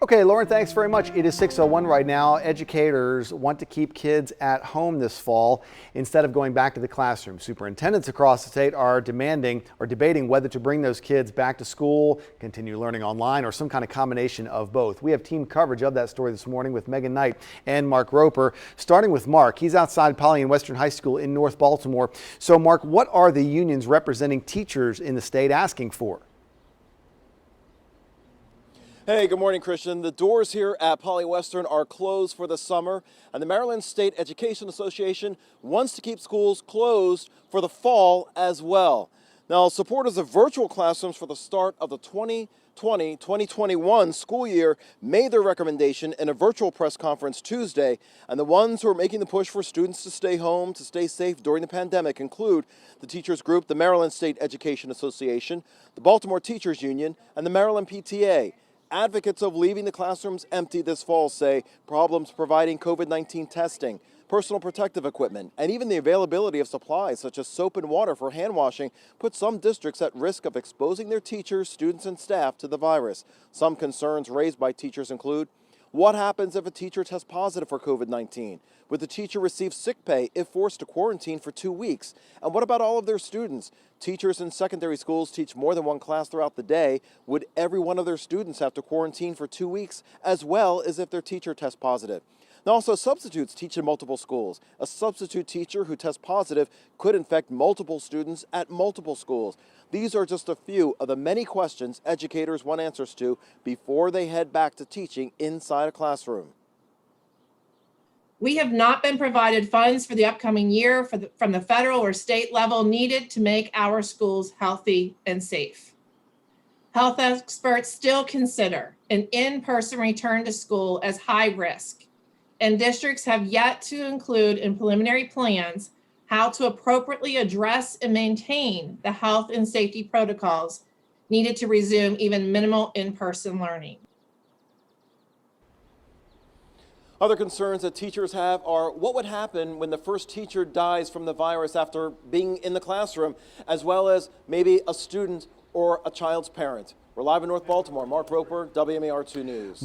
Okay, Lauren, thanks very much. It is 6:01 right now. Educators want to keep kids at home this fall instead of going back to the classroom. Superintendents across the state are demanding or debating whether to bring those kids back to school, continue learning online, or some kind of combination of both. We have team coverage of that story this morning with Megan Knight and Mark Roper. Starting with Mark, he's outside Poly and Western High School in North Baltimore. So, Mark, what are the unions representing teachers in the state asking for? Hey, good morning, Christian. The doors here at Poly Western are closed for the summer, and the Maryland State Education Association wants to keep schools closed for the fall as well. Now, supporters of virtual classrooms for the start of the 2020-2021 school year made their recommendation in a virtual press conference Tuesday, and the ones who are making the push for students to stay home, to stay safe during the pandemic include the teachers group, the Maryland State Education Association, the Baltimore Teachers Union, and the Maryland PTA. Advocates of leaving the classrooms empty this fall say problems providing COVID-19 testing, personal protective equipment, and even the availability of supplies such as soap and water for hand washing put some districts at risk of exposing their teachers, students, and staff to the virus. Some concerns raised by teachers include: what happens if a teacher tests positive for COVID-19? Would the teacher receive sick pay if forced to quarantine for 2 weeks? And what about all of their students? Teachers in secondary schools teach more than one class throughout the day. Would every one of their students have to quarantine for 2 weeks, as well as if their teacher tests positive? And also, substitutes teach in multiple schools. A substitute teacher who tests positive could infect multiple students at multiple schools. These are just a few of the many questions educators want answers to before they head back to teaching inside a classroom. We have not been provided funds for the upcoming year from the federal or state level needed to make our schools healthy and safe. Health experts still consider an in-person return to school as high risk, and districts have yet to include in preliminary plans how to appropriately address and maintain the health and safety protocols needed to resume even minimal in-person learning. Other concerns that teachers have are what would happen when the first teacher dies from the virus after being in the classroom, as well as maybe a student or a child's parent. We're live in North Baltimore. Mark Roper, WMAR 2 News.